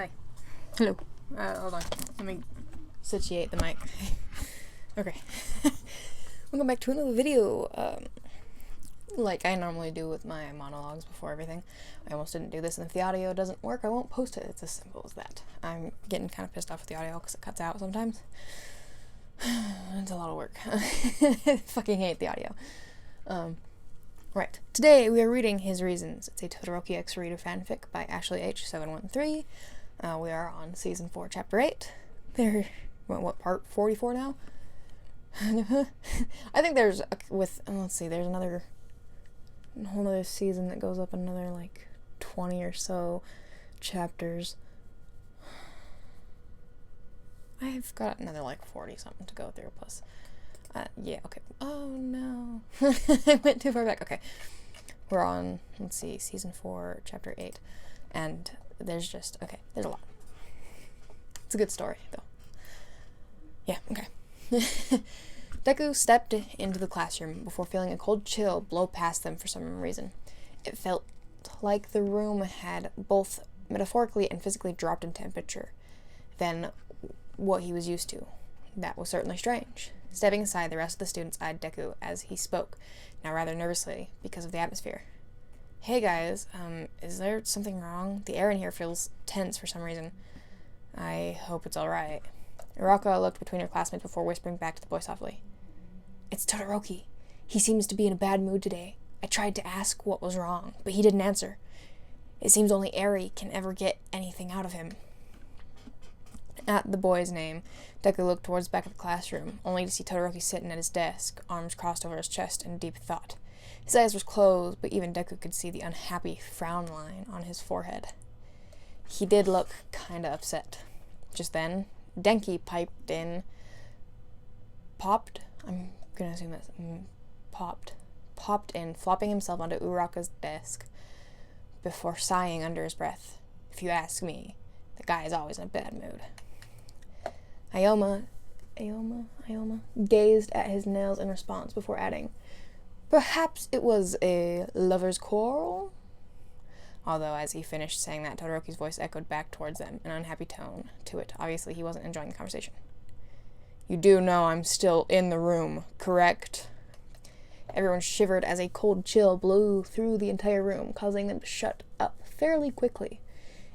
Hi. Hello. Hold on. Let me... Situate the mic. Okay. Welcome back to another video. Like I normally do with my monologues before everything. I almost didn't do this, and if the audio doesn't work, I won't post it. It's as simple as that. I'm getting kind of pissed off with the audio because it cuts out sometimes. It's a lot of work. I fucking hate the audio. Right. Today we are reading His Reasons. It's a Todoroki X Reader fanfic by AshleyH713. We are on Season 4, Chapter 8. They're, what, part 44 now? I think there's, let's see, there's a whole other season that goes up another, 20 or so chapters. I've got another, 40-something to go through, plus, yeah, okay. Oh, no. I went too far back. Okay. We're on, let's see, Season 4, Chapter 8, and there's a lot. It's a good story, though. Yeah, okay. Deku stepped into the classroom before feeling a cold chill blow past them for some reason. It felt like the room had both metaphorically and physically dropped in temperature than what he was used to. That was certainly strange. Stepping aside, the rest of the students eyed Deku as he spoke, now rather nervously because of the atmosphere. Hey guys, is there something wrong? The air in here feels tense for some reason. I hope it's alright. Uraka looked between her classmates before whispering back to the boy softly. It's Todoroki. He seems to be in a bad mood today. I tried to ask what was wrong, but he didn't answer. It seems only Eri can ever get anything out of him. At the boy's name, Deku looked towards the back of the classroom, only to see Todoroki sitting at his desk, arms crossed over his chest in deep thought. His eyes were closed, but even Deku could see the unhappy frown line on his forehead. He did look kinda upset. Just then, Denki piped in. Popped in, flopping himself onto Uraka's desk before sighing under his breath. If you ask me, the guy is always in a bad mood. Ioma gazed at his nails in response before adding, perhaps it was a lover's quarrel? Although, as he finished saying that, Todoroki's voice echoed back towards them, an unhappy tone to it. Obviously, he wasn't enjoying the conversation. You do know I'm still in the room, correct? Everyone shivered as a cold chill blew through the entire room, causing them to shut up fairly quickly.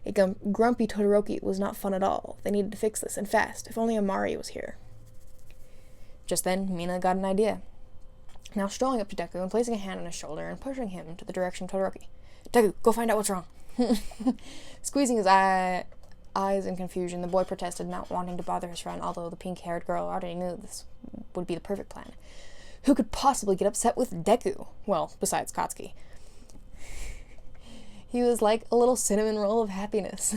A grumpy Todoroki was not fun at all. They needed to fix this, and fast. If only Amari was here. Just then, Mina got an idea. Now strolling up to Deku and placing a hand on his shoulder and pushing him to the direction of Todoroki. Deku, go find out what's wrong. Squeezing his eyes in confusion, the boy protested, not wanting to bother his friend, although the pink-haired girl already knew this would be the perfect plan. Who could possibly get upset with Deku? Well, besides Katsuki. He was like a little cinnamon roll of happiness.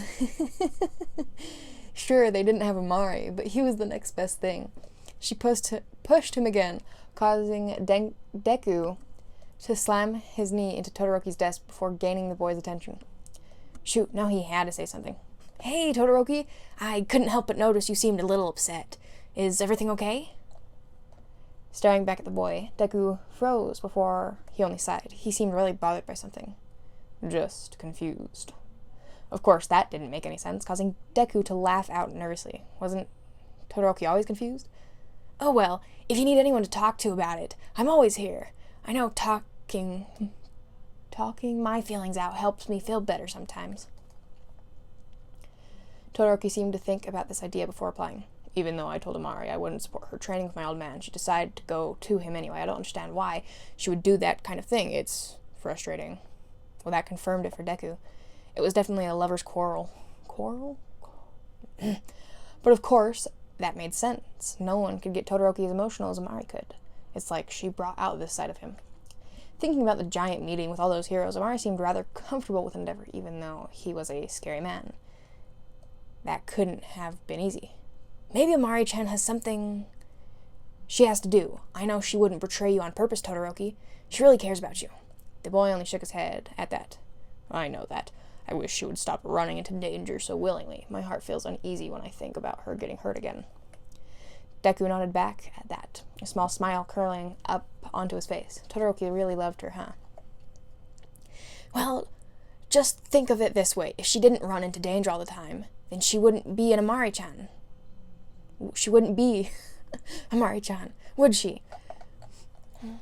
Sure, they didn't have Amari, but he was the next best thing. She pushed him again, causing Deku to slam his knee into Todoroki's desk before gaining the boy's attention. Shoot, now he had to say something. Hey, Todoroki, I couldn't help but notice you seemed a little upset. Is everything okay? Staring back at the boy, Deku froze before he only sighed. He seemed really bothered by something. Just confused. Of course, that didn't make any sense, causing Deku to laugh out nervously. Wasn't Todoroki always confused? Oh well, if you need anyone to talk to about it, I'm always here. I know talking my feelings out helps me feel better sometimes. Todoroki seemed to think about this idea before replying. Even though I told Amari I wouldn't support her training with my old man, she decided to go to him anyway. I don't understand why she would do that kind of thing. It's frustrating. Well, that confirmed it for Deku. It was definitely a lover's quarrel. Quarrel? But of course, that made sense. No one could get Todoroki as emotional as Amari could. It's like she brought out this side of him. Thinking about the giant meeting with all those heroes, Amari seemed rather comfortable with Endeavor, even though he was a scary man. That couldn't have been easy. Maybe Amari-chan has something she has to do. I know she wouldn't betray you on purpose, Todoroki. She really cares about you. The boy only shook his head at that. I know that. I wish she would stop running into danger so willingly. My heart feels uneasy when I think about her getting hurt again. Deku nodded back at that, a small smile curling up onto his face. Todoroki really loved her, huh? Well, Just think of it this way. If she didn't run into danger all the time, then she wouldn't be an Amari-chan. She wouldn't be Amari-chan, would she?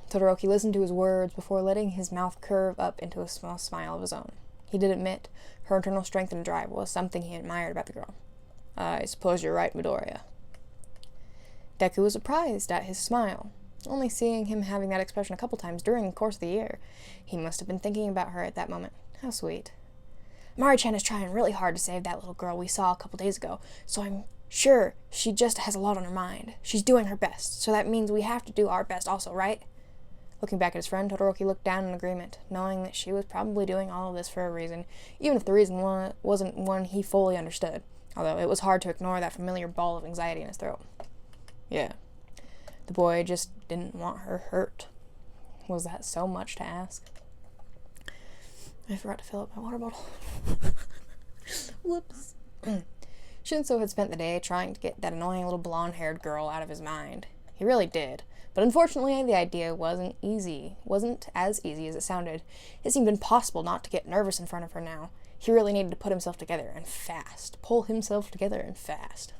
Todoroki listened to his words before letting his mouth curve up into a small smile of his own. He did admit her internal strength and drive was something he admired about the girl. I suppose you're right, Midoriya. Deku was surprised at his smile, only seeing him having that expression a couple times during the course of the year. He must have been thinking about her at that moment. How sweet. Amari-chan is trying really hard to save that little girl we saw a couple days ago, so I'm sure she just has a lot on her mind. She's doing her best, so that means we have to do our best also, right? Looking back at his friend, Todoroki looked down in agreement, knowing that she was probably doing all of this for a reason, even if the reason wasn't one he fully understood, although it was hard to ignore that familiar ball of anxiety in his throat. Yeah, the boy just didn't want her hurt. Was that so much to ask? I forgot to fill up my water bottle. Whoops. Shinso had spent the day trying to get that annoying little blonde-haired girl out of his mind. He really did. But unfortunately, the idea wasn't as easy as it sounded. It seemed impossible not to get nervous in front of her now. He really needed to put himself together, and fast. Pull himself together, and fast.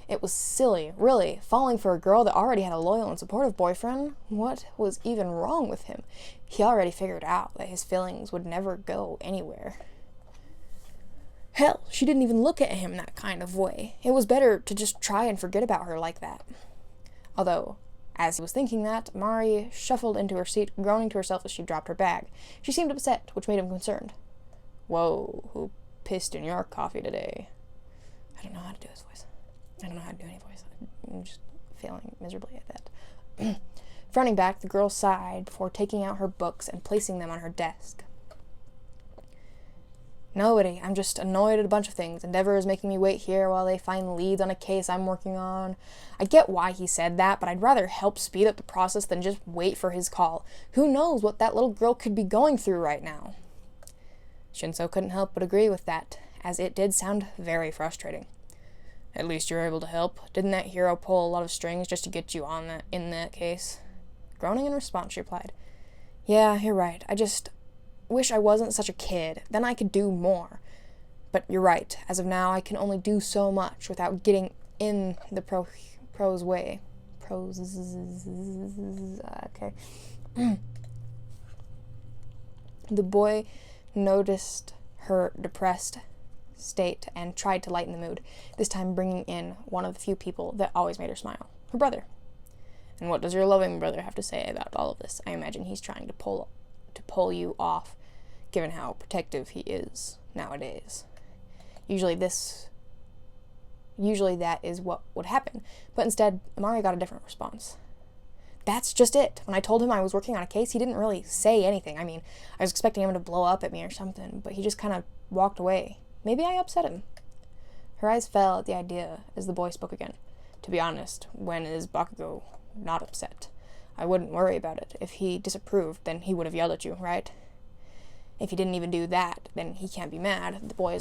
It was silly, really, falling for a girl that already had a loyal and supportive boyfriend. What was even wrong with him? He already figured out that his feelings would never go anywhere. Hell, she didn't even look at him that kind of way. It was better to just try and forget about her like that. Although, as he was thinking that, Mari shuffled into her seat, groaning to herself as she dropped her bag. She seemed upset, which made him concerned. Whoa, who pissed in your coffee today? I don't know how to do his voice. I don't know how to do any voice. I'm just failing miserably at that. Frowning back, the girl sighed before taking out her books and placing them on her desk. Nobody. I'm just annoyed at a bunch of things. Endeavor is making me wait here while they find leads on a case I'm working on. I get why he said that, but I'd rather help speed up the process than just wait for his call. Who knows what that little girl could be going through right now? Shinso couldn't help but agree with that, as it did sound very frustrating. At least you're able to help. Didn't that hero pull a lot of strings just to get you on in that case? Groaning in response, she replied, Yeah, you're right. I just wish I wasn't such a kid. Then I could do more. But you're right. As of now, I can only do so much without getting in the pro's way. Okay. The boy noticed her depressed state and tried to lighten the mood, this time bringing in one of the few people that always made her smile, her brother. And what does your loving brother have to say about all of this? I imagine he's trying to pull you off, given how protective he is nowadays. Usually that is what would happen, but instead, Amari got a different response. That's just it. When I told him I was working on a case, he didn't really say anything. I mean, I was expecting him to blow up at me or something, but he just kind of walked away. Maybe I upset him. Her eyes fell at the idea as the boy spoke again. To be honest, when is Bakugo not upset? I wouldn't worry about it. If he disapproved, then he would have yelled at you, right? If he didn't even do that, then he can't be mad. The boy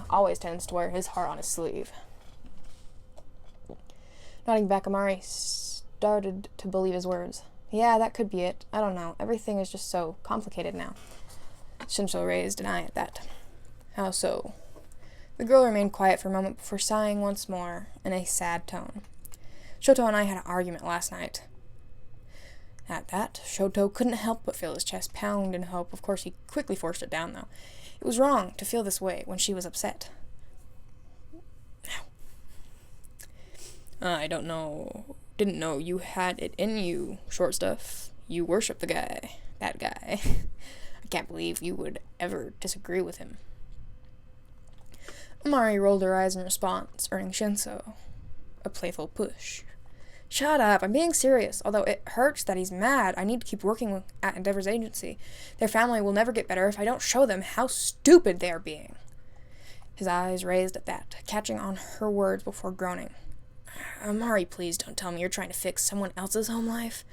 always tends to wear his heart on his sleeve. Nodding back, Amari started to believe his words. Yeah, that could be it. I don't know. Everything is just so complicated now. Shinso raised an eye at that. How so? The girl remained quiet for a moment before sighing once more in a sad tone. Shoto and I had an argument last night. At that, Shoto couldn't help but feel his chest pound in hope. Of course, he quickly forced it down, though. It was wrong to feel this way when she was upset. Didn't know you had it in you, short stuff. You worship the guy. That guy. I can't believe you would ever disagree with him. Amari rolled her eyes in response, earning Shinso a playful push. Shut up, I'm being serious. Although it hurts that he's mad, I need to keep working at Endeavor's agency. Their family will never get better if I don't show them how stupid they are being. His eyes raised at that, catching on her words before groaning. Amari, please don't tell me you're trying to fix someone else's home life.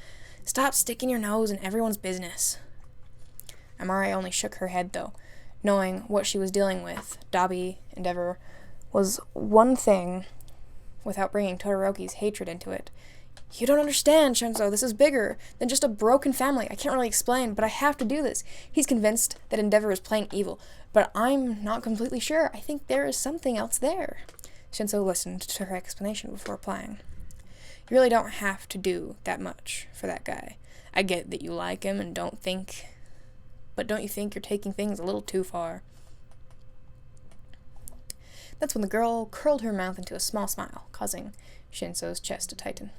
Stop sticking your nose in everyone's business. Amari only shook her head, though, knowing what she was dealing with. Dabi, Endeavor, was one thing without bringing Todoroki's hatred into it. You don't understand, Shinso. This is bigger than just a broken family. I can't really explain, but I have to do this. He's convinced that Endeavor is playing evil, but I'm not completely sure. I think there is something else there. Shinso listened to her explanation before replying. You really don't have to do that much for that guy. I get that you like him and don't you think you're taking things a little too far? That's when the girl curled her mouth into a small smile, causing Shinso's chest to tighten.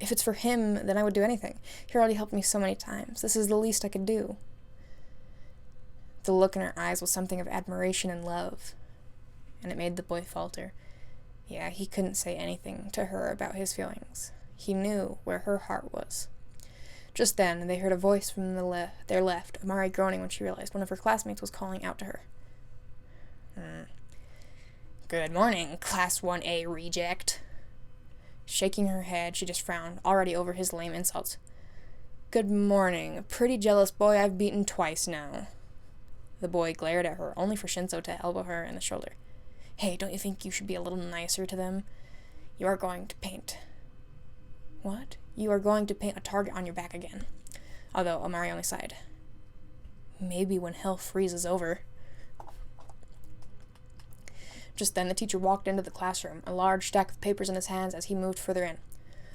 If it's for him, then I would do anything. He already helped me so many times. This is the least I could do. The look in her eyes was something of admiration and love, and it made the boy falter. Yeah, he couldn't say anything to her about his feelings. He knew where her heart was. Just then, they heard a voice from their left, Amari groaning when she realized one of her classmates was calling out to her. Good morning, Class 1A reject. Shaking her head, she just frowned, already over his lame insults. Good morning. Pretty jealous boy I've beaten twice now. The boy glared at her, only for Shinso to elbow her in the shoulder. Hey, don't you think you should be a little nicer to them? You are going to paint... What? You are going to paint a target on your back again. Although Amari only sighed. Maybe when hell freezes over. Just then, the teacher walked into the classroom, a large stack of papers in his hands as he moved further in.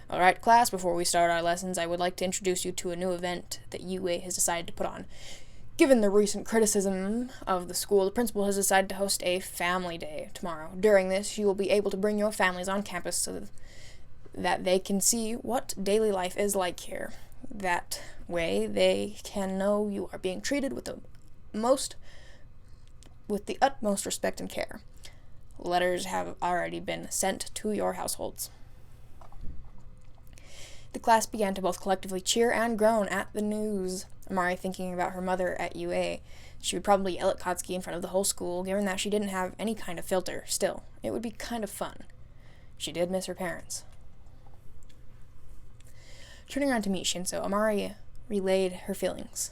All right, class, before we start our lessons, I would like to introduce you to a new event that UA has decided to put on. Given the recent criticism of the school, the principal has decided to host a family day tomorrow. During this, you will be able to bring your families on campus so that they can see what daily life is like here. That way, they can know you are being treated with the utmost respect and care. Letters have already been sent to your households. The class began to both collectively cheer and groan at the news. Amari thinking about her mother at UA. She would probably yell at Katsuki in front of the whole school, given that she didn't have any kind of filter. Still, it would be kind of fun. She did miss her parents. Turning around to meet Shinso, Amari relayed her feelings.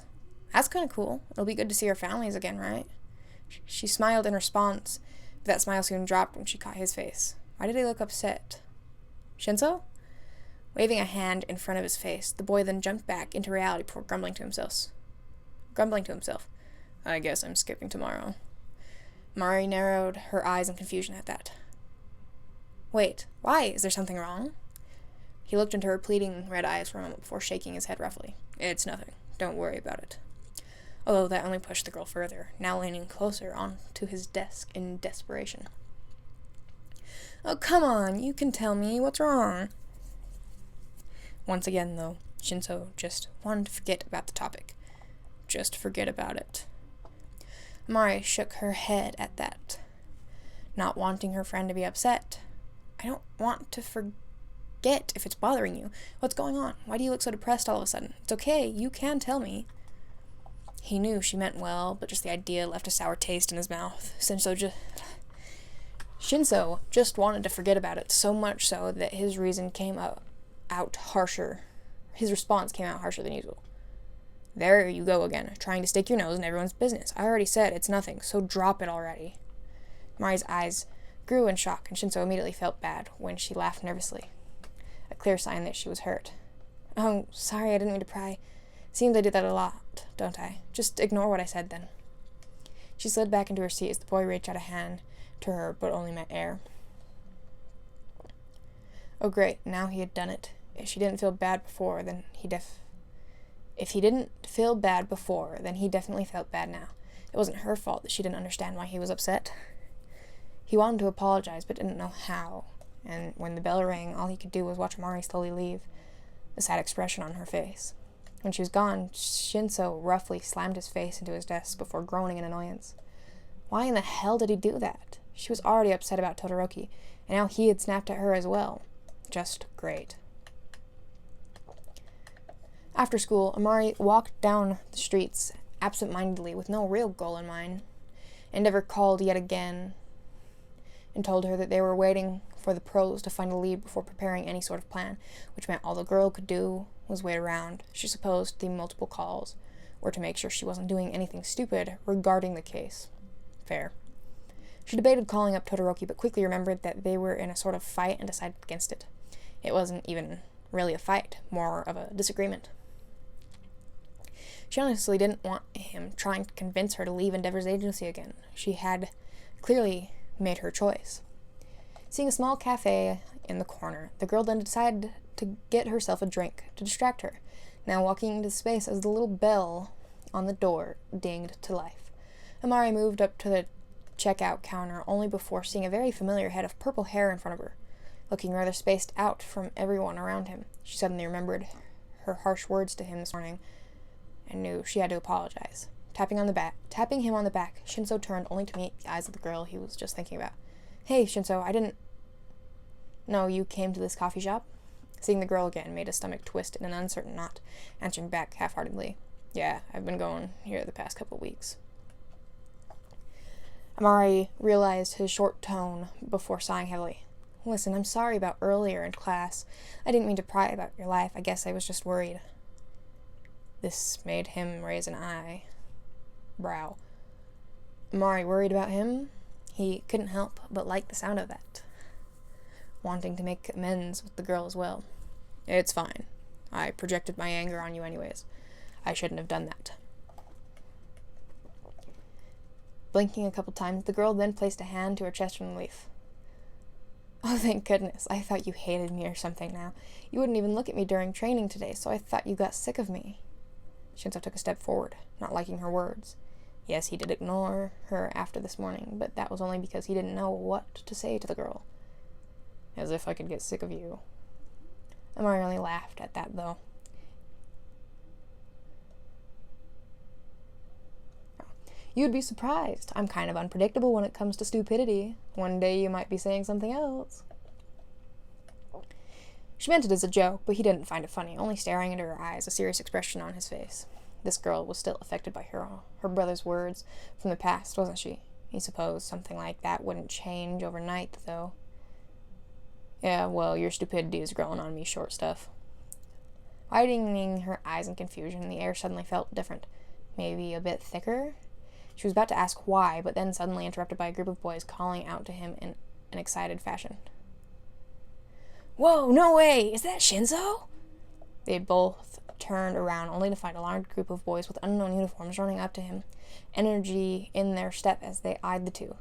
That's kind of cool. It'll be good to see our families again, right? She smiled in response, but that smile soon dropped when she caught his face. Why did he look upset? Shinso? Waving a hand in front of his face, the boy then jumped back into reality before grumbling to himself. I guess I'm skipping tomorrow. Mari narrowed her eyes in confusion at that. Wait, why? Is there something wrong? He looked into her pleading red eyes for a moment before shaking his head roughly. It's nothing. Don't worry about it. Although that only pushed the girl further, now leaning closer onto his desk in desperation. Oh, come on, you can tell me. What's wrong? Once again, though, Shinso just wanted to forget about the topic. Just forget about it. Amari shook her head at that, not wanting her friend to be upset. I don't want to forget if it's bothering you. What's going on? Why do you look so depressed all of a sudden? It's okay, you can tell me. He knew she meant well, but just the idea left a sour taste in his mouth. Shinso just wanted to forget about it, so much so that his response came out harsher than usual. There you go again, trying to stick your nose in everyone's business. I already said it's nothing, so drop it already. Mari's eyes grew in shock, and Shinso immediately felt bad when she laughed nervously. A clear sign that she was hurt. Oh, sorry, I didn't mean to pry. Seems I do that a lot, don't I? Just ignore what I said then. She slid back into her seat as the boy reached out a hand to her, but only met air. Oh great, now he had done it. If he didn't feel bad before, then he definitely felt bad now. It wasn't her fault that she didn't understand why he was upset. He wanted to apologize, but didn't know how. And when the bell rang, all he could do was watch Mari slowly leave, a sad expression on her face. When she was gone, Shinso roughly slammed his face into his desk before groaning in annoyance. Why in the hell did he do that? She was already upset about Todoroki, and now he had snapped at her as well. Just great. After school, Amari walked down the streets absent-mindedly with no real goal in mind. Endeavor called yet again and told her that they were waiting for the pros to find a lead before preparing any sort of plan, which meant all the girl could do was wait around. She supposed the multiple calls were to make sure she wasn't doing anything stupid regarding the case. Fair. She debated calling up Todoroki, but quickly remembered that they were in a sort of fight and decided against it. It wasn't even really a fight, more of a disagreement. She honestly didn't want him trying to convince her to leave Endeavor's agency again. She had clearly made her choice. Seeing a small cafe in the corner, the girl then decided to get herself a drink to distract her, now walking into space as the little bell on the door dinged to life. Amari moved up to the checkout counter only before seeing a very familiar head of purple hair in front of her. Looking rather spaced out from everyone around him, she suddenly remembered her harsh words to him this morning and knew she had to apologize. Tapping him on the back, Shinso turned only to meet the eyes of the girl he was just thinking about. "Hey, Shinso, I didn't know you came to this coffee shop?" Seeing the girl again made his stomach twist in an uncertain knot, answering back half-heartedly, "Yeah, I've been going here the past couple weeks." Amari realized his short tone before sighing heavily. "Listen, I'm sorry about earlier in class. I didn't mean to pry about your life. I guess I was just worried." This made him raise an eyebrow. Amari worried about him? He couldn't help but like the sound of that, wanting to make amends with the girl as well. "It's fine. I projected my anger on you anyways. I shouldn't have done that." Blinking a couple times, the girl then placed a hand to her chest in relief. "Oh, thank goodness. I thought you hated me or something now. You wouldn't even look at me during training today, so I thought you got sick of me." Shinso took a step forward, not liking her words. Yes, he did ignore her after this morning, but that was only because he didn't know what to say to the girl. "As if I could get sick of you." Amari only laughed at that, though. "You'd be surprised. I'm kind of unpredictable when it comes to stupidity. One day you might be saying something else." She meant it as a joke, but he didn't find it funny, only staring into her eyes, a serious expression on his face. This girl was still affected by her brother's words from the past, wasn't she? He supposed something like that wouldn't change overnight, though. "Yeah, well, your stupidity is growing on me, short stuff." Widening her eyes in confusion, the air suddenly felt different, maybe a bit thicker. She was about to ask why, but then suddenly interrupted by a group of boys calling out to him in an excited fashion. "Whoa, no way! Is that Shinso?" They both turned around only to find a large group of boys with unknown uniforms running up to him, energy in their step as they eyed the two.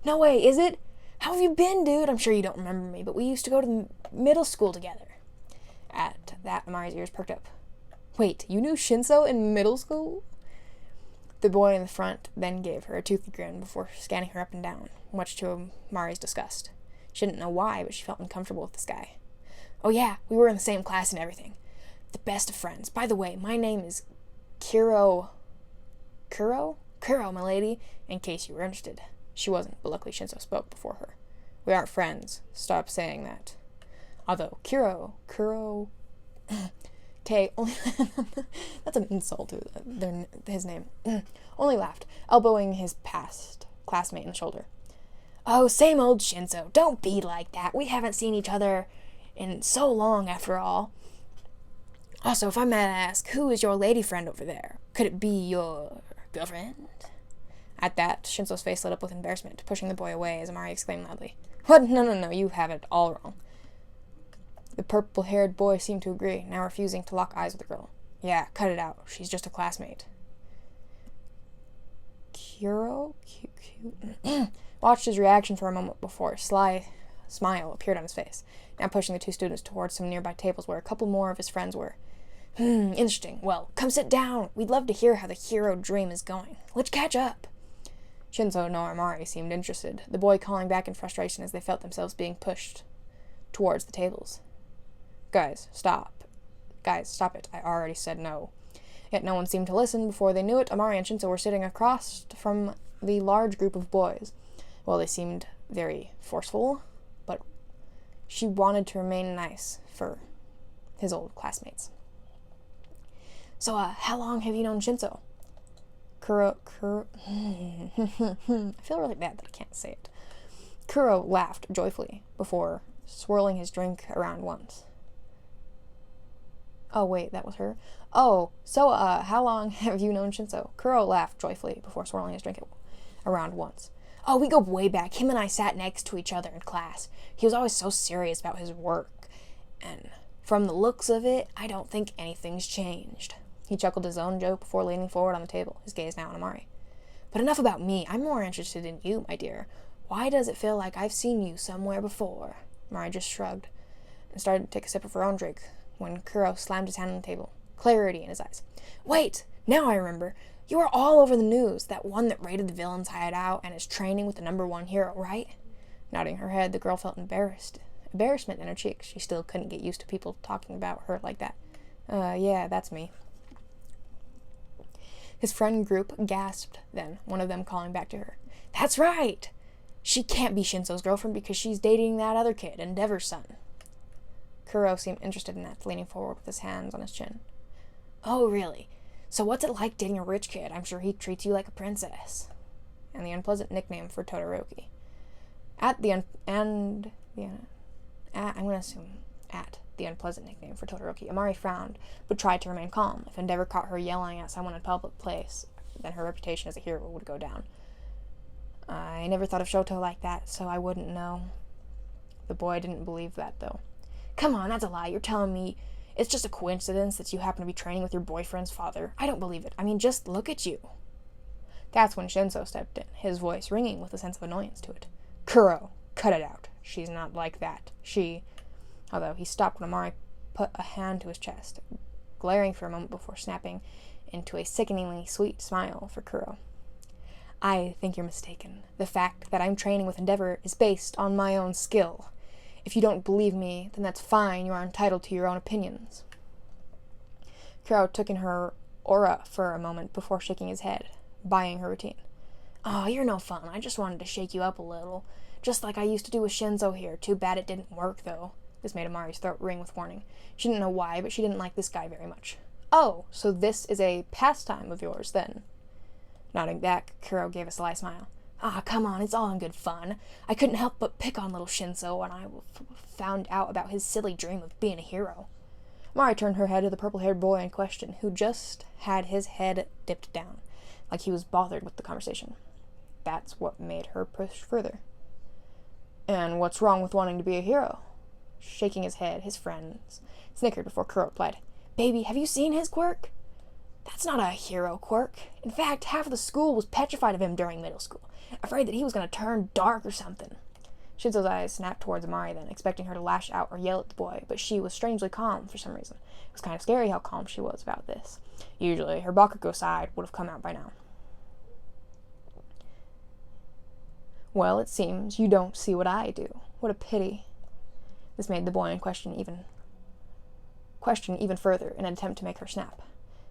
"No way, is it? How have you been, dude? I'm sure you don't remember me, but we used to go to middle school together." At that, Amari's ears perked up. "Wait, you knew Shinso in middle school?" The boy in the front then gave her a toothy grin before scanning her up and down, much to Amari's disgust. She didn't know why, but she felt uncomfortable with this guy. "Oh yeah, we were in the same class and everything. The best of friends. By the way, my name is Kuro, my lady, in case you were interested." She wasn't, but luckily Shinso spoke before her. "We aren't friends. Stop saying that." Although Kuro, okay, only that's an insult to his name. Only laughed, elbowing his past classmate in the shoulder. "Oh, same old Shinso. Don't be like that. We haven't seen each other in so long, after all. Also, if I might ask, who is your lady friend over there? Could it be your girlfriend?" At that, Shinso's face lit up with embarrassment, pushing the boy away as Amari exclaimed loudly, "What? No, you have it all wrong." The purple-haired boy seemed to agree, now refusing to lock eyes with the girl. "Yeah, cut it out. She's just a classmate." Kuro watched his reaction for a moment before a sly smile appeared on his face, now pushing the two students towards some nearby tables where a couple more of his friends were. Interesting. Well, come sit down. We'd love to hear how the hero dream is going. Let's catch up." Shinso nor Amari seemed interested, the boy calling back in frustration as they felt themselves being pushed towards the tables. Guys, stop it. I already said no." Yet no one seemed to listen. Before they knew it, Amari and Shinso were sitting across from the large group of boys. Well, they seemed very forceful, but she wanted to remain nice for his old classmates. "So, how long have you known Shinso?" I feel really bad that I can't say it. Kuro laughed joyfully before swirling his drink around once. Oh, wait, that was her? "Oh, so, how long have you known Shinso?" Kuro laughed joyfully before swirling his drink around once. "Oh, we go way back. Him and I sat next to each other in class. He was always so serious about his work, and From the looks of it, I don't think anything's changed. He chuckled his own joke before leaning forward on the table, his gaze now on Amari. But enough about me. I'm more interested in you, my dear. Why does it feel like I've seen you somewhere before? Amari just shrugged and started to take a sip of her own drink when Kuro slammed his hand on the table, clarity in his eyes. Wait! Now I remember. You were all over the news, that one that raided the villain's hideout and is training with the #1 hero, right? Nodding her head, the girl felt embarrassment in her cheeks. She still couldn't get used to people talking about her like that. Yeah, that's me. His friend group gasped then, one of them calling back to her. That's right! She can't be Shinso's girlfriend because she's dating that other kid, Endeavor's son. Kuro seemed interested in that, leaning forward with his hands on his chin. Oh, really? So what's it like dating a rich kid? I'm sure he treats you like a princess. And the unpleasant nickname for Todoroki. At the unpleasant nickname for Todoroki, Amari frowned, but tried to remain calm. If Endeavor caught her yelling at someone in a public place, then her reputation as a hero would go down. I never thought of Shoto like that, so I wouldn't know. The boy didn't believe that, though. Come on, that's a lie. You're telling me it's just a coincidence that you happen to be training with your boyfriend's father? I don't believe it. I mean, just look at you. That's when Shinso stepped in, his voice ringing with a sense of annoyance to it. Kuro, cut it out. She's not like that. Although he stopped when Amari put a hand to his chest, glaring for a moment before snapping into a sickeningly sweet smile for Kuro. I think you're mistaken. The fact that I'm training with Endeavor is based on my own skill. If you don't believe me, then that's fine. You are entitled to your own opinions. Kuro took in her aura for a moment before shaking his head, buying her routine. Oh, you're no fun. I just wanted to shake you up a little. Just like I used to do with Shinso here. Too bad it didn't work, though. This made Amari's throat ring with warning. She didn't know why, but she didn't like this guy very much. Oh, so this is a pastime of yours, then? Nodding back, Kuro gave a sly smile. Ah, come on, it's all in good fun. I couldn't help but pick on little Shinso when I found out about his silly dream of being a hero. Amari turned her head to the purple-haired boy in question, who just had his head dipped down, like he was bothered with the conversation. That's what made her push further. And what's wrong with wanting to be a hero? Shaking his head, his friends snickered before Kuro replied, Baby, have you seen his quirk? That's not a hero quirk. In fact, half of the school was petrified of him during middle school, afraid that he was going to turn dark or something. Shinso's eyes snapped towards Amari then, expecting her to lash out or yell at the boy, but she was strangely calm for some reason. It was kind of scary how calm she was about this. Usually, her Bakugo side would have come out by now. Well, it seems you don't see what I do. What a pity. This made the boy in question even further in an attempt to make her snap.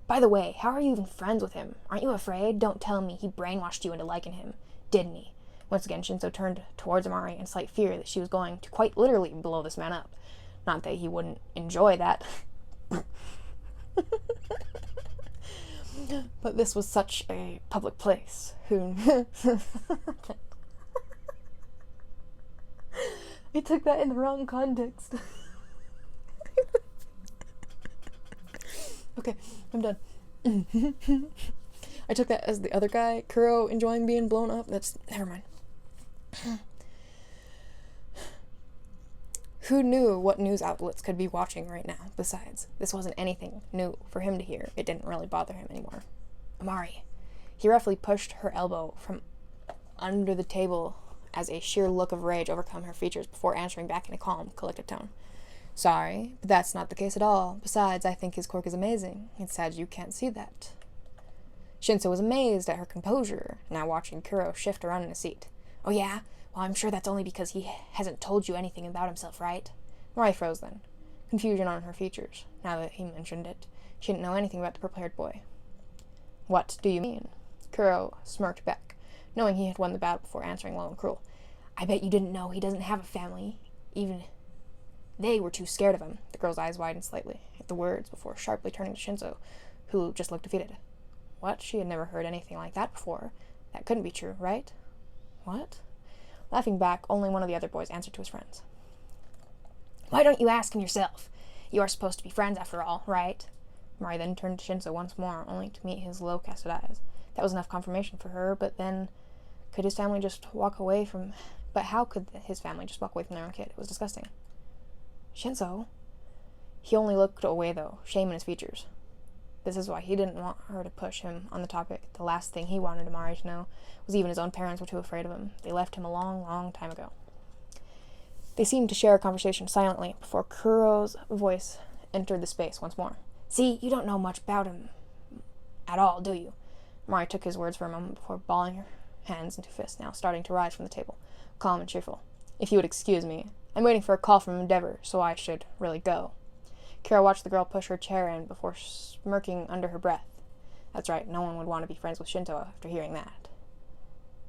By the way, how are you even friends with him? Aren't you afraid? Don't tell me he brainwashed you into liking him, didn't he? Once again, Shinso turned towards Amari in slight fear that she was going to quite literally blow this man up. Not that he wouldn't enjoy that. But this was such a public place. I took that in the wrong context. Okay, I'm done. I took that as the other guy, Kuro, enjoying being blown up. Never mind. Who knew what news outlets could be watching right now? Besides, this wasn't anything new for him to hear. It didn't really bother him anymore. Amari. He roughly pushed her elbow from under the table as a sheer look of rage overcome her features before answering back in a calm, collected tone. Sorry, but that's not the case at all. Besides, I think his quirk is amazing. It's sad you can't see that. Shinso was amazed at her composure, now watching Kuro shift around in his seat. Oh yeah? Well, I'm sure that's only because he hasn't told you anything about himself, right? Mari froze then, confusion on her features, now that he mentioned it. She didn't know anything about the purple-haired boy. What do you mean? Kuro smirked back, knowing he had won the battle before answering low and cruel. I bet you didn't know he doesn't have a family. Even they were too scared of him. The girl's eyes widened slightly at the words before sharply turning to Shinso, who just looked defeated. What? She had never heard anything like that before. That couldn't be true, right? What? Laughing back, only one of the other boys answered to his friends. Why don't you ask him yourself? You are supposed to be friends after all, right? Mari then turned to Shinso once more, only to meet his low-casted eyes. That was enough confirmation for her, but then could his family just walk away from... But how could his family just walk away from their own kid? It was disgusting. Shinso, He only looked away, though, shame in his features. This is why he didn't want her to push him on the topic. The last thing he wanted Amari to know was even his own parents were too afraid of him. They left him a long, long time ago. They seemed to share a conversation silently before Kuro's voice entered the space once more. See, you don't know much about him at all, do you? Amari took his words for a moment before balling her hands into fists, now starting to rise from the table, calm and cheerful. If you would excuse me, I'm waiting for a call from Endeavor, so I should really go. Kira watched the girl push her chair in before smirking under her breath. That's right, no one would want to be friends with Shinto after hearing that.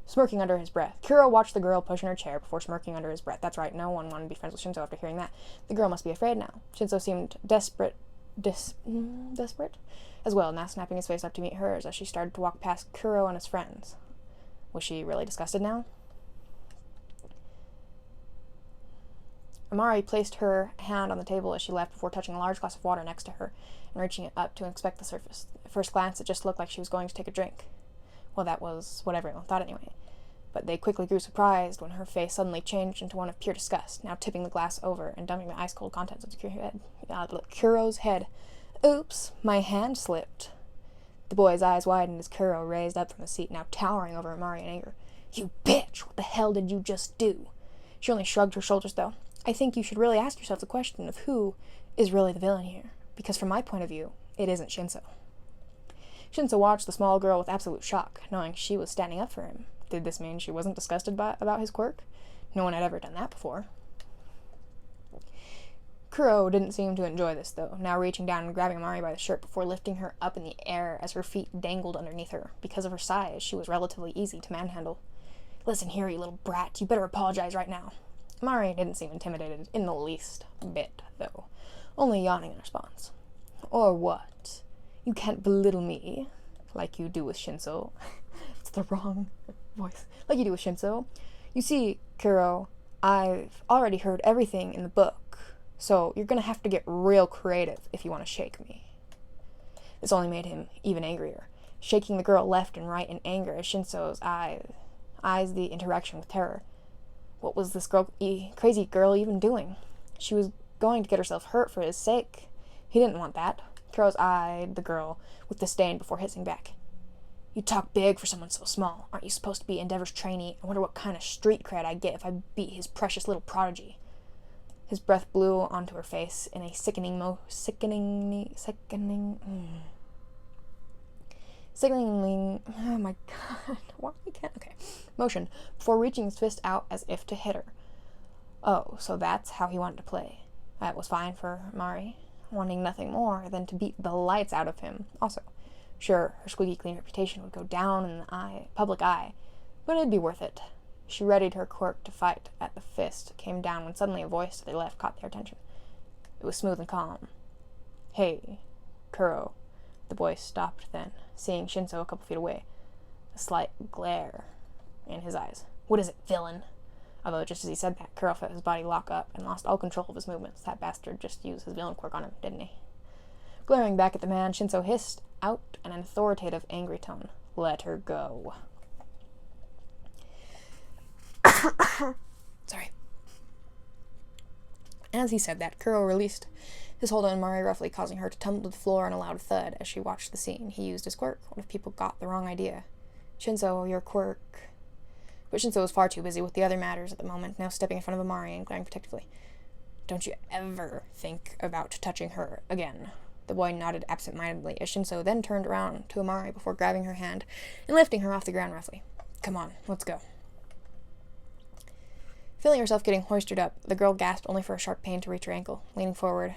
Smirking under his breath. Kira watched the girl push in her chair before smirking under his breath. That's right, no one wanted to be friends with Shinto after hearing that. The girl must be afraid now. Shinto seemed desperate as well, now snapping his face up to meet hers as she started to walk past Kuro and his friends. Was she really disgusted now? Amari placed her hand on the table as she left before touching a large glass of water next to her and reaching it up to inspect the surface. At first glance, it just looked like she was going to take a drink. Well, that was what everyone thought anyway. But they quickly grew surprised when her face suddenly changed into one of pure disgust, now tipping the glass over and dumping the ice-cold contents into Kuro's head. Oops, my hand slipped. The boy's eyes widened as Kuro raised up from the seat, now towering over Amari in anger. You bitch! What the hell did you just do? She only shrugged her shoulders, though. I think you should really ask yourself the question of who is really the villain here, because from my point of view, it isn't Shinso. Shinso watched the small girl with absolute shock, knowing she was standing up for him. Did this mean she wasn't disgusted about his quirk? No one had ever done that before. Kuro didn't seem to enjoy this, though, now reaching down and grabbing Amari by the shirt before lifting her up in the air as her feet dangled underneath her. Because of her size, she was relatively easy to manhandle. Listen here, you little brat, you better apologize right now. Amari didn't seem intimidated in the least bit, though, only yawning in response. Or what? You can't belittle me, like you do with Shinso. It's the wrong voice. Like you do with Shinso. You see, Kuro, I've already heard everything in the book, so you're gonna have to get real creative if you want to shake me. This only made him even angrier, shaking the girl left and right in anger as Shinso's eyes the interaction with terror. What was this crazy girl even doing? She was going to get herself hurt for his sake. He didn't want that. Kuro's eyed the girl with disdain before hissing back. You talk big for someone so small. Aren't you supposed to be Endeavor's trainee? I wonder what kind of street cred I'd get if I beat his precious little prodigy. His breath blew onto her face in a sickeningly, oh my god, why can't, okay, motion, before reaching his fist out as if to hit her. Oh, so that's how he wanted to play. That was fine for Mari, wanting nothing more than to beat the lights out of him. Also, sure, her squeaky clean reputation would go down in the public eye, but it'd be worth it. She readied her quirk to fight at the fist came down when suddenly a voice to the left caught their attention. It was smooth and calm. Hey, Kuro. The boy stopped then, seeing Shinso a couple feet away, a slight glare in his eyes. What is it, villain? Although just as he said that, Kuro felt his body lock up and lost all control of his movements. That bastard just used his villain quirk on him, didn't he? Glaring back at the man, Shinso hissed out in an authoritative, angry tone. Let her go. Sorry. As he said that, Kuro released his hold on Mari roughly, causing her to tumble to the floor in a loud thud as she watched the scene. He used his quirk. What if people got the wrong idea? Shinso, your quirk... But Shinso was far too busy with the other matters at the moment, now stepping in front of Amari and glaring protectively. Don't you ever think about touching her again. The boy nodded absent-mindedly as Shinso then turned around to Amari before grabbing her hand and lifting her off the ground roughly. Come on, let's go. Feeling herself getting hoisted up, the girl gasped only for a sharp pain to reach her ankle, leaning forward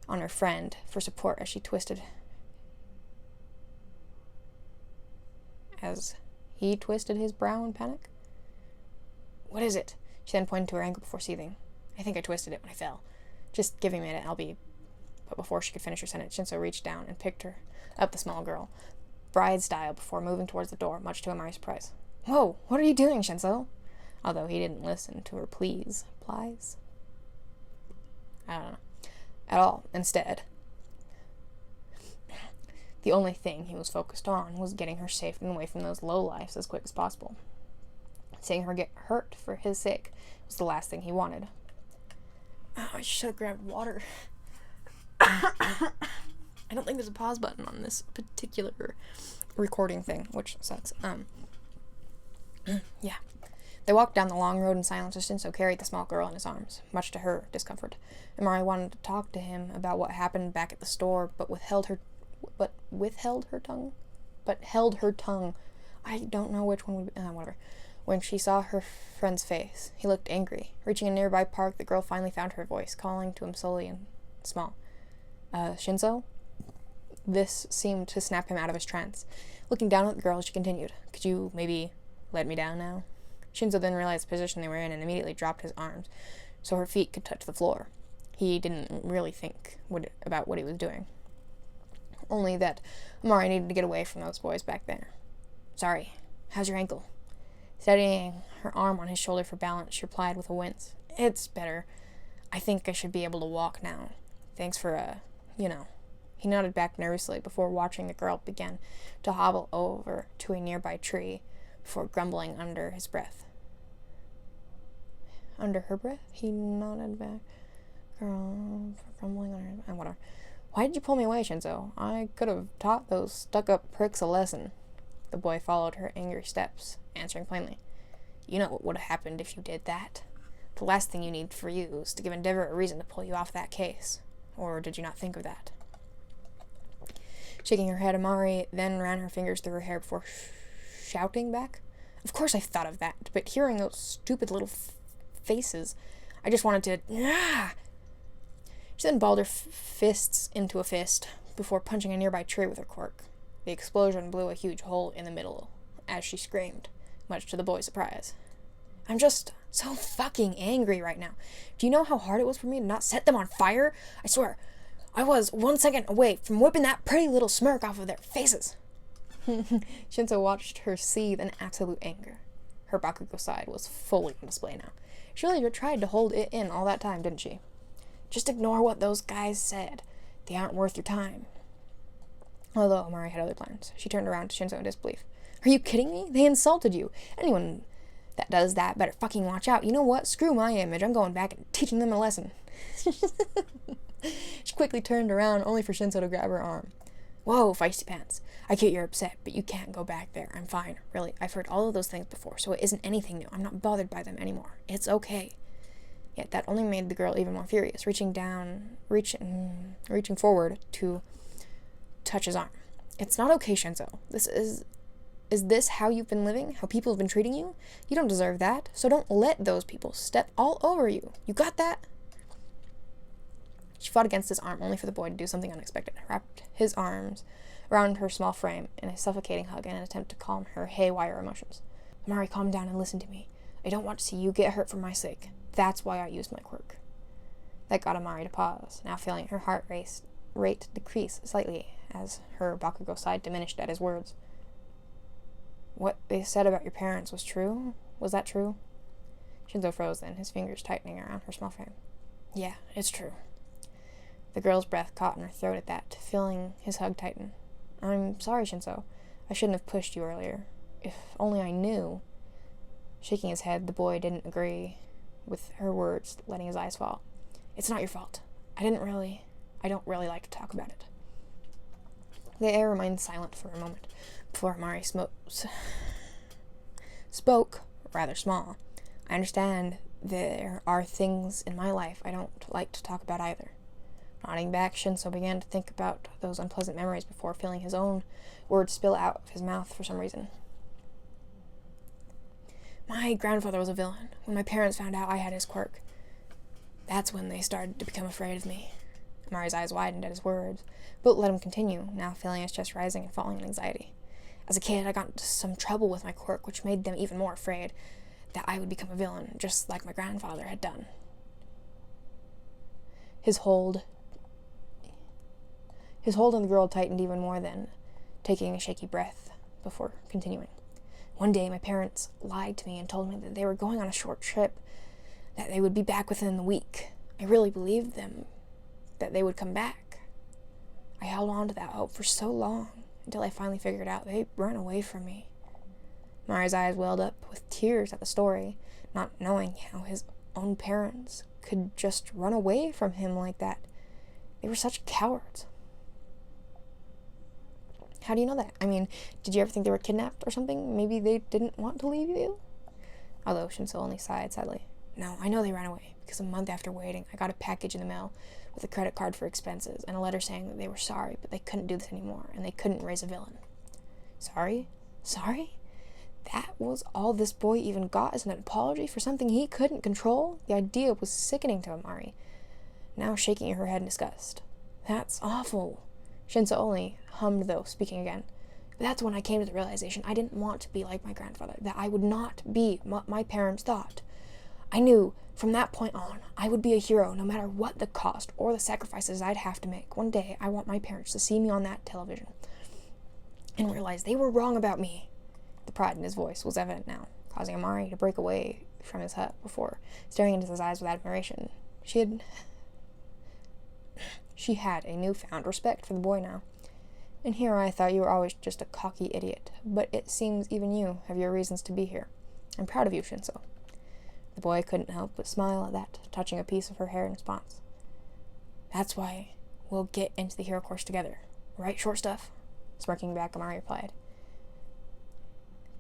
on her friend for support as she twisted. As he twisted his brow in panic. What is it? She then pointed to her ankle before seething. I think I twisted it when I fell. Just give me a minute, I'll be... But before she could finish her sentence, Shinso reached down and picked her up the small girl, bride style, before moving towards the door, much to Amari's surprise. Whoa, what are you doing, Shinso? Although he didn't listen to her plies. I don't know. At all. Instead, the only thing he was focused on was getting her safe and away from those lowlifes as quick as possible. Seeing her get hurt for his sake was the last thing he wanted. Oh, I should have grabbed water. I don't think there's a pause button on this particular recording thing, which sucks. Yeah. They walked down the long road in silence as Shinso carried the small girl in his arms, much to her discomfort. Amari wanted to talk to him about what happened back at the store, but held her tongue. I don't know which one would be, whatever. When she saw her friend's face, he looked angry. Reaching a nearby park, the girl finally found her voice, calling to him slowly and small. Shinso? This seemed to snap him out of his trance. Looking down at the girl, she continued, "Could you maybe let me down now?" Shinzo then realized the position they were in and immediately dropped his arms so her feet could touch the floor. He didn't really think about what he was doing. Only that Amari needed to get away from those boys back there. "Sorry. How's your ankle?" Steadying her arm on his shoulder for balance, she replied with a wince. "It's better. I think I should be able to walk now. Thanks for, He nodded back nervously before watching the girl begin to hobble over to a nearby tree before grumbling under his breath. Under her breath? He nodded back. Girl, for grumbling under his breath. Whatever. "Why did you pull me away, Shinzo? I could have taught those stuck-up pricks a lesson." The boy followed her angry steps, answering plainly. "You know what would have happened if you did that. The last thing you need for you is to give Endeavor a reason to pull you off that case. Or did you not think of that?" Shaking her head, Amari then ran her fingers through her hair before shouting back. "Of course I thought of that, but hearing those stupid little faces, I just wanted to... She then balled her fists into a fist before punching a nearby tree with her quirk. The explosion blew a huge hole in the middle as she screamed, much to the boy's surprise. "I'm just so fucking angry right now. Do you know how hard it was for me to not set them on fire? I swear, I was 1 second away from whipping that pretty little smirk off of their faces." Shinso watched her seethe in absolute anger. Her Bakugo side was fully on display now. She really tried to hold it in all that time, didn't she? "Just ignore what those guys said. They aren't worth your time." Although Amari had other plans, she turned around to Shinso in disbelief. "Are you kidding me? They insulted you. Anyone that does that better fucking watch out. You know what? Screw my image. I'm going back and teaching them a lesson." She quickly turned around, only for Shinso to grab her arm. "Whoa, feisty pants. I get you're upset, but you can't go back there. I'm fine. Really, I've heard all of those things before, so it isn't anything new. I'm not bothered by them anymore. It's okay." Yet that only made the girl even more furious, reaching forward to touch his arm. "It's not okay, Shinso. Is this how you've been living? How people have been treating you? You don't deserve that, so don't let those people step all over you. You got that?" She fought against his arm, only for the boy to do something unexpected. Wrapped his arms around her small frame in a suffocating hug in an attempt to calm her haywire emotions. "Amari, calm down and listen to me. I don't want to see you get hurt for my sake. That's why I used my quirk." That got Amari to pause, now feeling her heart rate decrease slightly as her Bakugo side diminished at his words. "What they said about your parents was true? Was that true?" Shinzo froze then, his fingers tightening around her small frame. "Yeah, it's true." The girl's breath caught in her throat at that, feeling his hug tighten. "I'm sorry, Shinso. I shouldn't have pushed you earlier. If only I knew." Shaking his head, the boy didn't agree with her words, letting his eyes fall. "It's not your fault. I don't really like to talk about it." The air remained silent for a moment before Amari spoke rather small. "I understand there are things in my life I don't like to talk about either." Nodding back, Shinso began to think about those unpleasant memories before feeling his own words spill out of his mouth for some reason. "My grandfather was a villain. When my parents found out I had his quirk, that's when they started to become afraid of me." Amari's eyes widened at his words, but let him continue, now feeling his chest rising and falling in anxiety. "As a kid, I got into some trouble with my quirk, which made them even more afraid that I would become a villain, just like my grandfather had done." His hold on the girl tightened even more then, taking a shaky breath before continuing. "One day, my parents lied to me and told me that they were going on a short trip, that they would be back within the week. I really believed them, that they would come back. I held on to that hope for so long, until I finally figured out they'd run away from me." Mari's eyes welled up with tears at the story, not knowing how his own parents could just run away from him like that. They were such cowards. How do you know that? I mean, did you ever think they were kidnapped or something? Maybe they didn't want to leave you? Although Shinso only sighed sadly. No, I know they ran away, because a month after waiting, I got a package in the mail with a credit card for expenses and a letter saying that they were sorry, but they couldn't do this anymore, and they couldn't raise a villain. Sorry? Sorry? That was all this boy even got as an apology for something he couldn't control? The idea was sickening to Amari, now shaking her head in disgust. That's awful. Shinso only hummed, though, speaking again. That's when I came to the realization I didn't want to be like my grandfather, that I would not be what my parents thought. I knew, from that point on, I would be a hero no matter what the cost or the sacrifices I'd have to make. One day, I want my parents to see me on that television and realize they were wrong about me. The pride in his voice was evident now, causing Amari to break away from his hut before staring into his eyes with admiration. She had a newfound respect for the boy now. And here I thought you were always just a cocky idiot, but it seems even you have your reasons to be here. I'm proud of you, Shinso. The boy couldn't help but smile at that, touching a piece of her hair in response. That's why we'll get into the hero course together. Right, short stuff? Smirking back, Amari replied.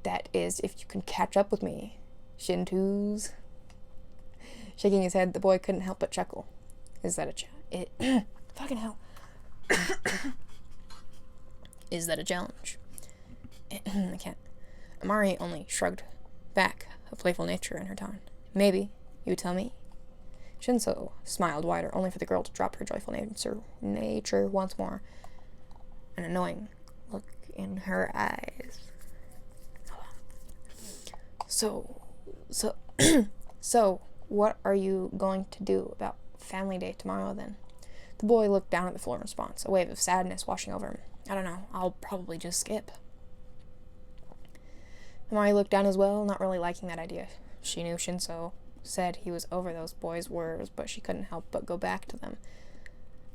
That is, if you can catch up with me, Shintoos. Shaking his head, the boy couldn't help but chuckle. Is that a fucking hell. Is that a challenge? I can't. Amari only shrugged back, a playful nature in her tone. Maybe. You tell me. Shinso smiled wider, only for the girl to drop her joyful nature once more. An annoying look in her eyes. So, what are you going to do about Family Day tomorrow, then? The boy looked down at the floor in response, a wave of sadness washing over him. I don't know. I'll probably just skip. Amari looked down as well, not really liking that idea. She knew Shinso said he was over those boys' words, but she couldn't help but go back to them.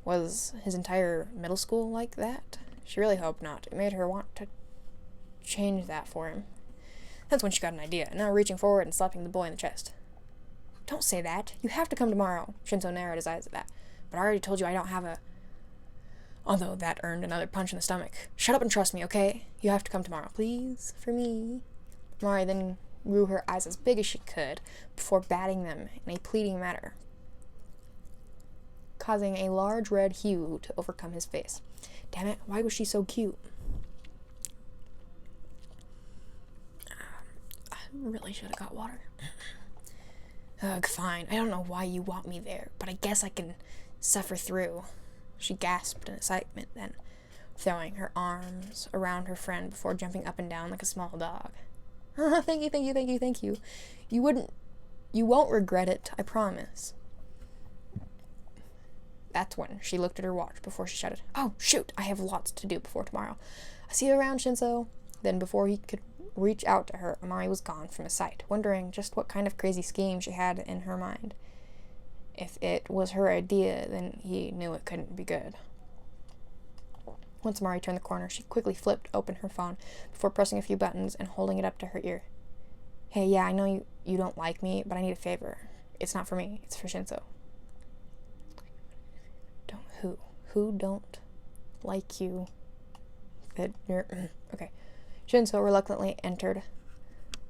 Was his entire middle school like that? She really hoped not. It made her want to change that for him. That's when she got an idea, now reaching forward and slapping the boy in the chest. Don't say that. You have to come tomorrow. Shinso narrowed his eyes at that. But I already told you I don't have a... Although that earned another punch in the stomach. Shut up and trust me, okay? You have to come tomorrow, please, for me. Mari then grew her eyes as big as she could before batting them in a pleading manner, causing a large red hue to overcome his face. Damn it, why was she so cute? I really should have got water. Ugh, fine. I don't know why you want me there, but I guess I can suffer through. She gasped in excitement then, throwing her arms around her friend before jumping up and down like a small dog. Thank you. You won't regret it, I promise. That's when she looked at her watch before she shouted, Oh, shoot, I have lots to do before tomorrow. I'll see you around, Shinso. Then before he could reach out to her, Amari was gone from his sight, wondering just what kind of crazy scheme she had in her mind. If it was her idea, then he knew it couldn't be good. Once Amari turned the corner, she quickly flipped open her phone before pressing a few buttons and holding it up to her ear. Hey, yeah, I know you don't like me, but I need a favor. It's not for me, it's for Shinso. Who don't like you? Okay. Shinso reluctantly entered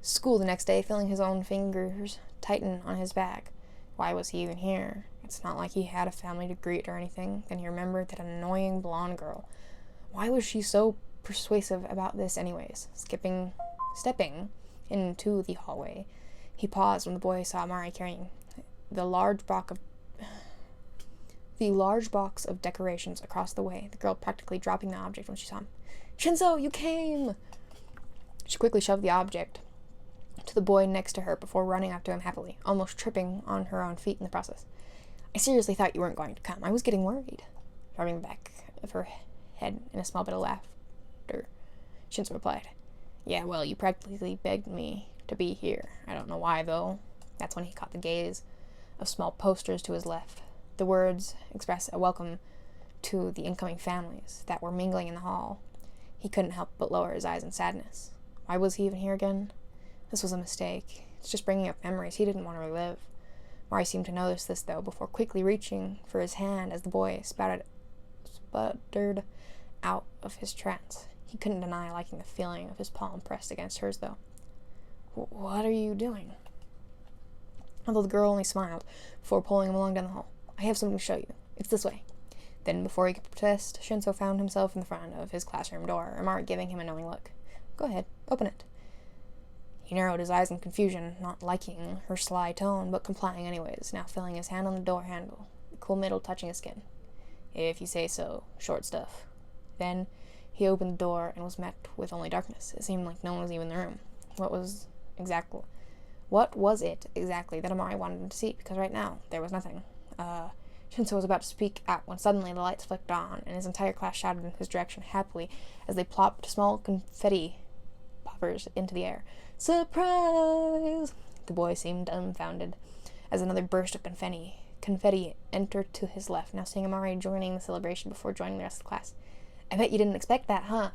school the next day, feeling his own fingers tighten on his bag. Why was he even here? It's not like he had a family to greet or anything. Then he remembered that annoying blonde girl. Why was she so persuasive about this anyways? Stepping into the hallway, he paused when the boy saw Amari carrying the large box of decorations across the way, the girl practically dropping the object when she saw him. Shinso, you came! She quickly shoved the object to the boy next to her before running up to him happily, almost tripping on her own feet in the process. I seriously thought you weren't going to come. I was getting worried. Rubbing the back of her head in a small bit of laughter, Shinso replied, Yeah, well, you practically begged me to be here. I don't know why, though. That's when he caught the gaze of small posters to his left. The words expressed a welcome to the incoming families that were mingling in the hall. He couldn't help but lower his eyes in sadness. Why was he even here again? This was a mistake. It's just bringing up memories he didn't want to relive. Mari seemed to notice this, though, before quickly reaching for his hand as the boy sputtered out of his trance. He couldn't deny liking the feeling of his palm pressed against hers, though. What are you doing? Although the girl only smiled before pulling him along down the hall. I have something to show you. It's this way. Then, before he could protest, Shinso found himself in the front of his classroom door, Amari giving him a knowing look. Go ahead, open it. He narrowed his eyes in confusion, not liking her sly tone, but complying anyways, now feeling his hand on the door handle, the cool middle touching his skin. If you say so, short stuff. Then, he opened the door and was met with only darkness. It seemed like no one was even in the room. What was it exactly that Amari wanted him to see? Because right now, there was nothing. Shinso was about to speak out when suddenly the lights flicked on, and his entire class shouted in his direction happily as they plopped small confetti poppers into the air. Surprise! The boy seemed dumbfounded as another burst of confetti entered to his left, now seeing Amari joining the celebration before joining the rest of the class. I bet you didn't expect that, huh?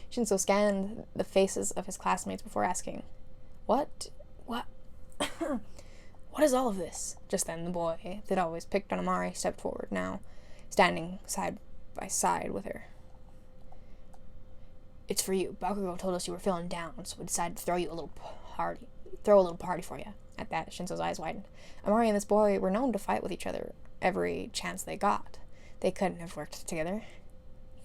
Shinso scanned the faces of his classmates before asking, What? What is all of this? Just then, the boy that always picked on Amari stepped forward, now standing side by side with her. It's for you. Bakugo told us you were feeling down, so we decided to throw a little party for you. At that, Shinso's eyes widened. Amari and this boy were known to fight with each other every chance they got. They couldn't have worked together.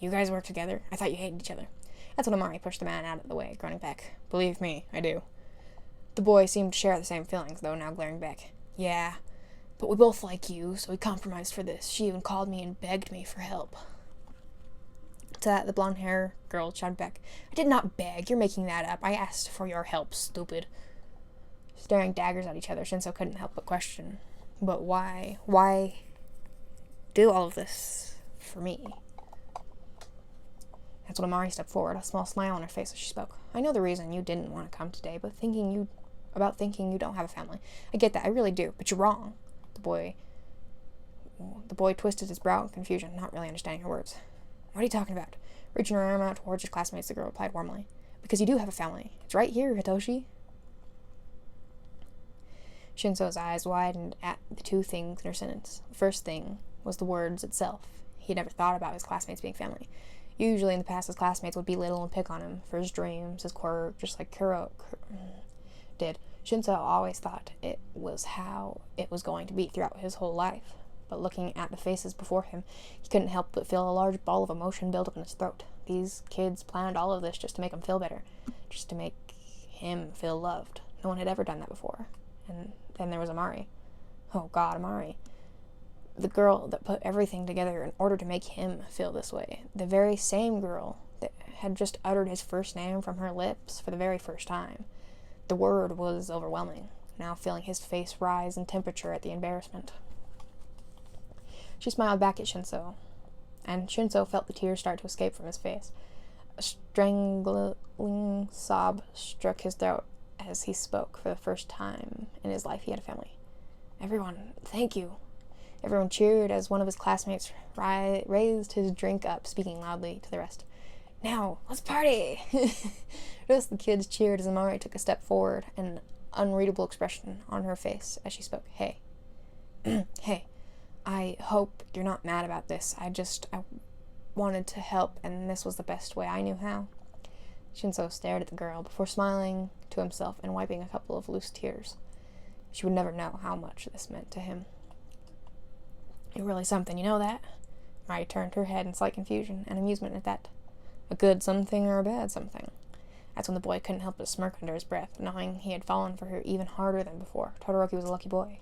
You guys work together? I thought you hated each other. That's when Amari pushed the man out of the way, groaning back. Believe me, I do. The boy seemed to share the same feelings, though, now glaring back. Yeah, but we both like you, so we compromised for this. She even called me and begged me for help. To that, the blonde-haired girl shouted back, I did not beg. You're making that up. I asked for your help, stupid. Staring daggers at each other, Shinso couldn't help but question. But why? Why do all of this for me? That's when Amari stepped forward, a small smile on her face as she spoke. I know the reason you didn't want to come today, but thinking you don't have a family. I get that, I really do, but you're wrong. The boy twisted his brow in confusion, not really understanding her words. What are you talking about? Reaching her arm out towards his classmates, the girl replied warmly. Because you do have a family. It's right here, Hitoshi. Shinso's eyes widened at the two things in her sentence. The first thing was the words itself. He had never thought about his classmates being family. Usually in the past, his classmates would belittle and pick on him for his dreams, his quirk, just like Kuro did. Shinso always thought it was how it was going to be throughout his whole life. But looking at the faces before him, he couldn't help but feel a large ball of emotion build up in his throat. These kids planned all of this just to make him feel better, just to make him feel loved. No one had ever done that before. And then there was Amari. Oh God, Amari. The girl that put everything together in order to make him feel this way. The very same girl that had just uttered his first name from her lips for the very first time. The word was overwhelming, now feeling his face rise in temperature at the embarrassment. She smiled back at Shinso, and Shinso felt the tears start to escape from his face. A strangling sob struck his throat as he spoke. For the first time in his life, he had a family. Everyone, thank you. Everyone cheered as one of his classmates raised his drink up, speaking loudly to the rest. Now, let's party! Just the kids cheered as Amari took a step forward, an unreadable expression on her face as she spoke. Hey. Hey. I hope you're not mad about this. I wanted to help, and this was the best way I knew how. Shinso stared at the girl before smiling to himself and wiping a couple of loose tears. She would never know how much this meant to him. You're really something, you know that? Mari turned her head in slight confusion and amusement at that. A good something or a bad something? That's when the boy couldn't help but smirk under his breath, knowing he had fallen for her even harder than before. Todoroki was a lucky boy.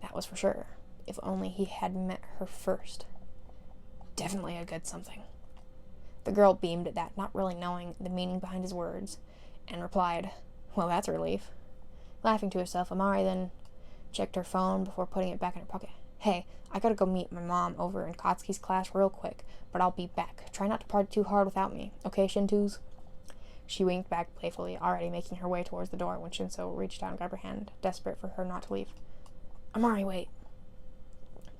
That was for sure. If only he had met her first. Definitely a good something. The girl beamed at that, not really knowing the meaning behind his words, and replied, Well, that's a relief. Laughing to herself, Amari then checked her phone before putting it back in her pocket. Hey, I gotta go meet my mom over in Katsuki's class real quick, but I'll be back. Try not to party too hard without me, okay, Shintos? She winked back playfully, already making her way towards the door when Shinso reached out and grabbed her hand, desperate for her not to leave. Amari, wait.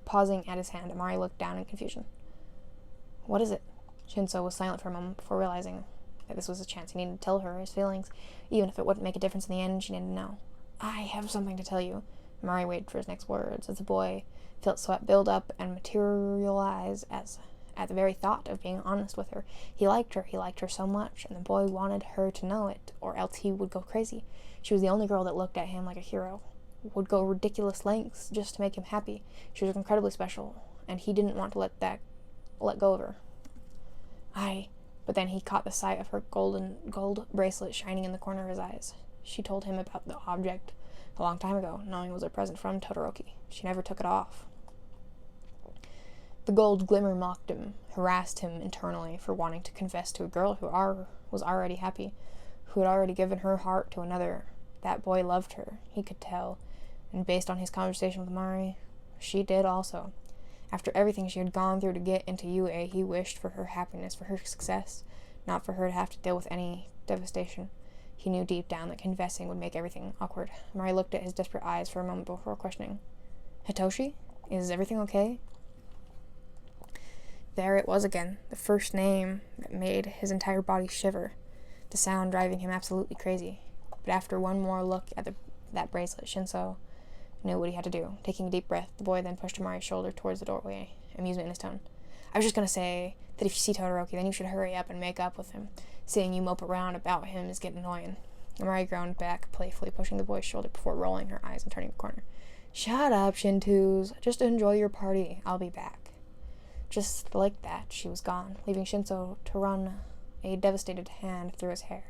Pausing at his hand, Amari looked down in confusion. What is it? Shinso was silent for a moment before realizing that this was a chance he needed to tell her his feelings. Even if it wouldn't make a difference in the end, she needed to know. I have something to tell you. Mari waited for his next words as the boy felt sweat build up and materialize as at the very thought of being honest with her. He liked her so much, and the boy wanted her to know it, or else he would go crazy. She was the only girl that looked at him like a hero, would go ridiculous lengths just to make him happy. She was incredibly special, and he didn't want to let go of her. But then he caught the sight of her gold bracelet shining in the corner of his eyes. She told him about the object a long time ago, knowing it was a present from Todoroki. She never took it off. The gold glimmer mocked him, harassed him internally for wanting to confess to a girl who was already happy, who had already given her heart to another. That boy loved her, he could tell, and based on his conversation with Mari, she did also. After everything she had gone through to get into UA, he wished for her happiness, for her success, not for her to have to deal with any devastation. He knew deep down that confessing would make everything awkward. Mari looked at his desperate eyes for a moment before questioning. Hitoshi? Is everything okay? There it was again, the first name that made his entire body shiver, the sound driving him absolutely crazy. But after one more look at that bracelet, Shinso knew what he had to do. Taking a deep breath, the boy then pushed Mari's shoulder towards the doorway, amusement in his tone. I was just going to say that if you see Todoroki, then you should hurry up and make up with him. Seeing you mope around about him is getting annoying. Mari groaned back, playfully pushing the boy's shoulder before rolling her eyes and turning the corner. Shut up, Shintoos. Just enjoy your party. I'll be back. Just like that, she was gone, leaving Shinso to run a devastated hand through his hair.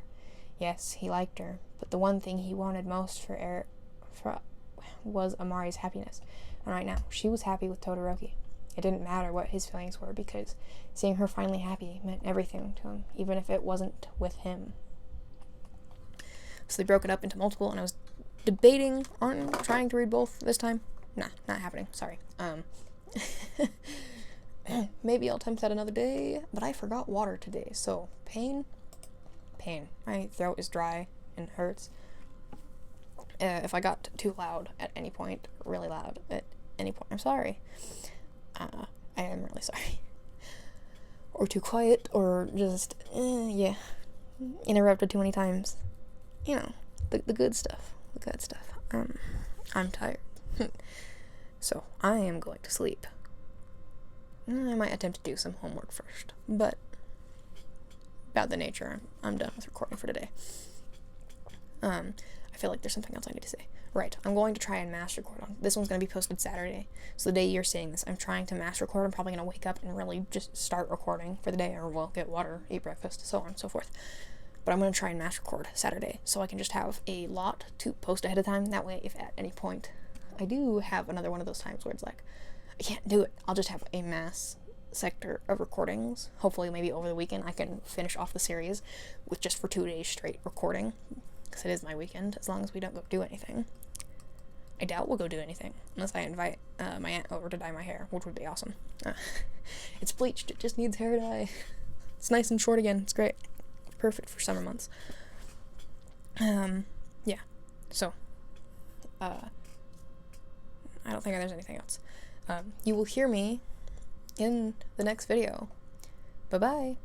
Yes, he liked her, but the one thing he wanted most was Amari's happiness. And right now, she was happy with Todoroki. It didn't matter what his feelings were, because seeing her finally happy meant everything to him, even if it wasn't with him. So they broke it up into multiple, and I was debating on trying to read both this time. Nah, not happening. Sorry. Maybe I'll attempt that another day, but I forgot water today, so pain. My throat is dry and hurts. If I got too loud at any point, really loud at any point, I'm sorry. I am really sorry. Or too quiet, or just, interrupted too many times. You know, the good stuff. I'm tired. So, I am going to sleep. I might attempt to do some homework first, but about the nature, I'm done with recording for today. I feel like there's something else I need to say. Right, I'm going to try and mass record on. This one's going to be posted Saturday, so the day you're seeing this, I'm trying to mass record. I'm probably going to wake up and really just start recording for the day, or we'll get water, eat breakfast, so on and so forth. But I'm going to try and mass record Saturday, so I can just have a lot to post ahead of time. That way, if at any point I do have another one of those times where it's like, I can't do it, I'll just have a mass sector of recordings. Hopefully, maybe over the weekend, I can finish off the series with just for 2 days straight recording, because it is my weekend, as long as we don't go do anything. I doubt we'll go do anything, unless I invite my aunt over to dye my hair, which would be awesome. It's bleached, it just needs hair dye. It's nice and short again, it's great. Perfect for summer months. Yeah, so, I don't think there's anything else. You will hear me in the next video. Bye-bye.